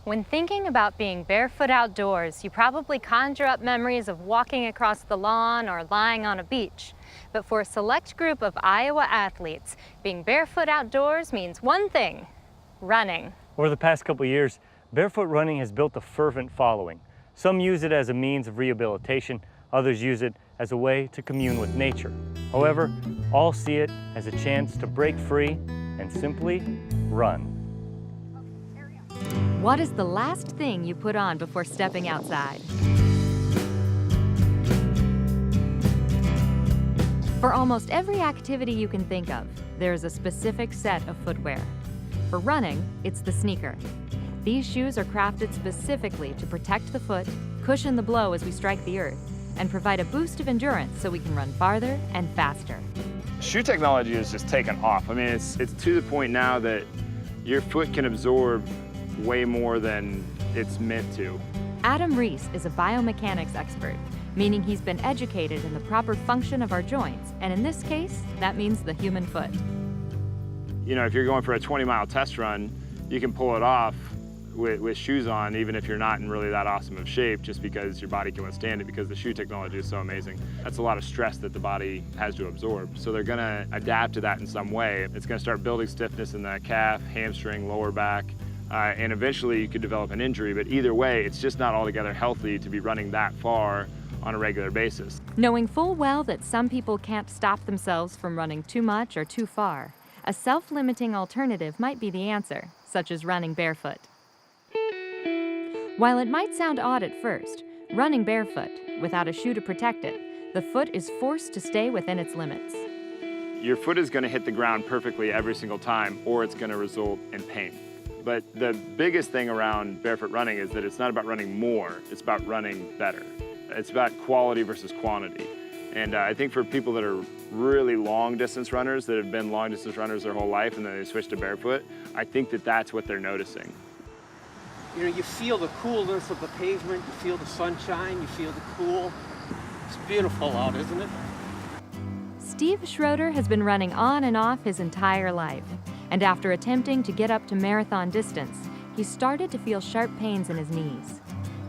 When thinking about being barefoot outdoors, you probably conjure up memories of walking across the lawn or lying on a beach. But for a select group of Iowa athletes, being barefoot outdoors means one thing: running. Over the past couple of years, barefoot running has built a fervent following. Some use it as a means of rehabilitation, others use it as a way to commune with nature. However, all see it as a chance to break free and simply run. What is the last thing you put on before stepping outside? For almost every activity you can think of, there's a specific set of footwear. For running, it's the sneaker. These shoes are crafted specifically to protect the foot, cushion the blow as we strike the earth, and provide a boost of endurance so we can run farther and faster. Shoe technology has just taken off. I mean, it's to the point now that your foot can absorb way more than it's meant to. Adam Reese is a biomechanics expert, meaning he's been educated in the proper function of our joints, and in this case, that means the human foot. You know, if you're going for a 20-mile test run, you can pull it off with shoes on, even if you're not in really that awesome of shape, just because your body can withstand it, because the shoe technology is so amazing. That's a lot of stress that the body has to absorb. So they're gonna adapt to that in some way. It's gonna start building stiffness in the calf, hamstring, lower back, and eventually you could develop an injury. But either way, it's just not altogether healthy to be running that far on a regular basis. Knowing full well that some people can't stop themselves from running too much or too far, a self-limiting alternative might be the answer, such as running barefoot. While it might sound odd at first, running barefoot, without a shoe to protect it, the foot is forced to stay within its limits. Your foot is going to hit the ground perfectly every single time, or it's going to result in pain. But the biggest thing around barefoot running is that it's not about running more, it's about running better. It's about quality versus quantity. And I think for people that are really long distance runners, that have been long distance runners their whole life and then they switch to barefoot, I think that that's what they're noticing. You know, you feel the coolness of the pavement, you feel the sunshine, you feel the cool. It's beautiful out, isn't it? Steve Schroeder has been running on and off his entire life. And after attempting to get up to marathon distance, he started to feel sharp pains in his knees.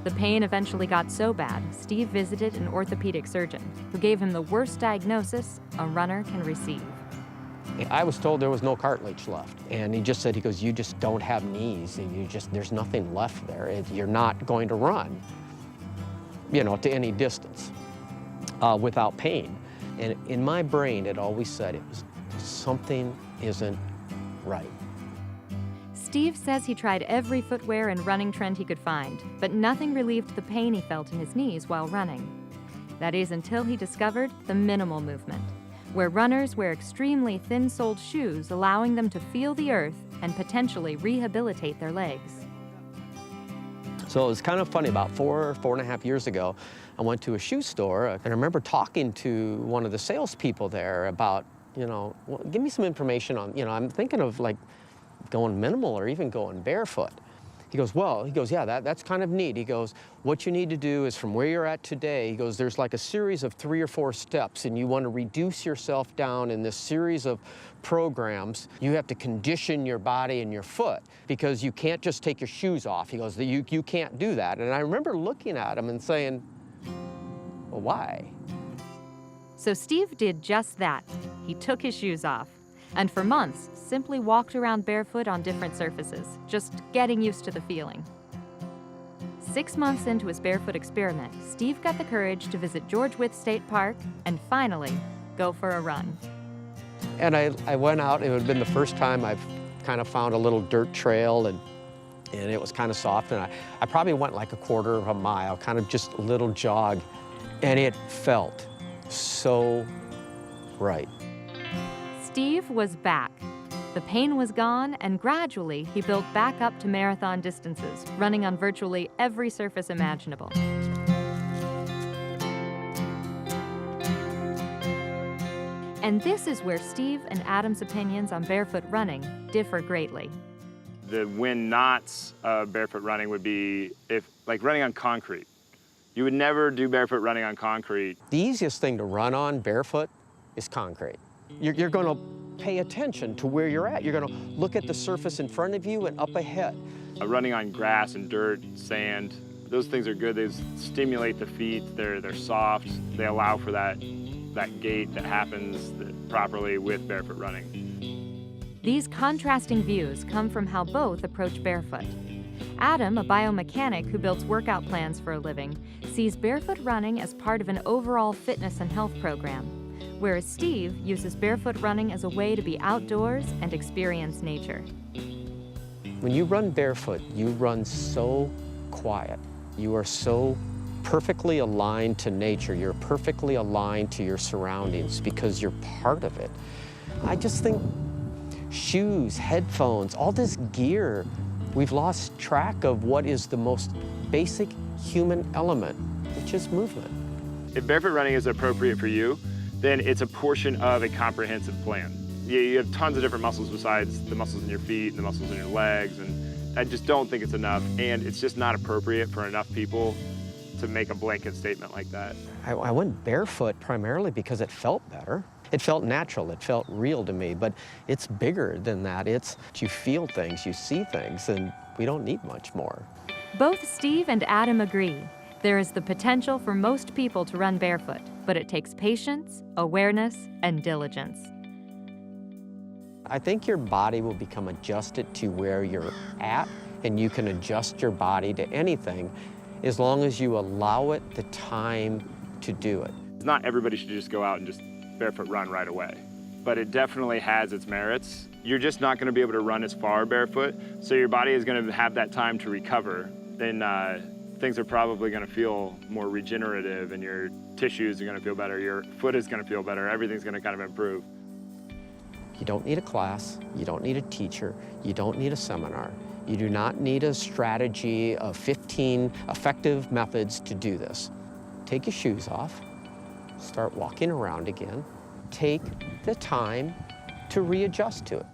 The pain eventually got so bad, Steve visited an orthopedic surgeon who gave him the worst diagnosis a runner can receive. I was told there was no cartilage left, and he just said, he goes, you just don't have knees, and there's nothing left there. You're not going to run, you know, to any distance without pain. And in my brain, it always said, something isn't right. Steve says he tried every footwear and running trend he could find, but nothing relieved the pain he felt in his knees while running. That is until he discovered the minimal movement, where runners wear extremely thin-soled shoes, allowing them to feel the earth and potentially rehabilitate their legs. So it was kind of funny, about 4.5 years ago, I went to a shoe store, and I remember talking to one of the salespeople there about, you know, well, give me some information on, you know, I'm thinking of like going minimal or even going barefoot. He goes, well, yeah, that's kind of neat. He goes, what you need to do is from where you're at today, he goes, there's like a series of 3 or 4 steps, and you want to reduce yourself down in this series of programs. You have to condition your body and your foot because you can't just take your shoes off. He goes, you can't do that. And I remember looking at him and saying, well, why? So Steve did just that. He took his shoes off, and for months, simply walked around barefoot on different surfaces, just getting used to the feeling. 6 months into his Barefoot Experiment, Steve got the courage to visit George Wythe State Park and finally go for a run. And I went out. It had been the first time I've kind of found a little dirt trail, and it was kind of soft, and I probably went like a quarter of a mile, kind of just a little jog, and it felt so right. Steve was back. The pain was gone, and gradually he built back up to marathon distances, running on virtually every surface imaginable. And this is where Steve and Adam's opinions on barefoot running differ greatly. The win-nots of barefoot running would be if, like running on concrete. You would never do barefoot running on concrete. The easiest thing to run on barefoot is concrete. You're going to pay attention to where you're at. You're going to look at the surface in front of you and up ahead. Running on grass and dirt, sand, those things are good. They stimulate the feet, they're soft, they allow for that gait that happens properly with barefoot running. These contrasting views come from how both approach barefoot. Adam, a biomechanic who builds workout plans for a living, sees barefoot running as part of an overall fitness and health program, whereas Steve uses barefoot running as a way to be outdoors and experience nature. When you run barefoot, you run so quiet. You are so perfectly aligned to nature. You're perfectly aligned to your surroundings because you're part of it. I just think shoes, headphones, all this gear, we've lost track of what is the most basic human element, which is movement. If barefoot running is appropriate for you, then it's a portion of a comprehensive plan. You have tons of different muscles besides the muscles in your feet and the muscles in your legs, and I just don't think it's enough, and it's just not appropriate for enough people to make a blanket statement like that. I went barefoot primarily because it felt better. It felt natural, it felt real to me, but it's bigger than that. You feel things, you see things, and we don't need much more. Both Steve and Adam agree. There is the potential for most people to run barefoot, but it takes patience, awareness, and diligence. I think your body will become adjusted to where you're at, and you can adjust your body to anything as long as you allow it the time to do it. Not everybody should just go out and just barefoot run right away, but it definitely has its merits. You're just not going to be able to run as far barefoot, so your body is going to have that time to recover. Then things are probably going to feel more regenerative, and your tissues are going to feel better, your foot is going to feel better, everything's going to kind of improve. You don't need a class, you don't need a teacher, you don't need a seminar. You do not need a strategy of 15 effective methods to do this. Take your shoes off, start walking around again. Take the time to readjust to it.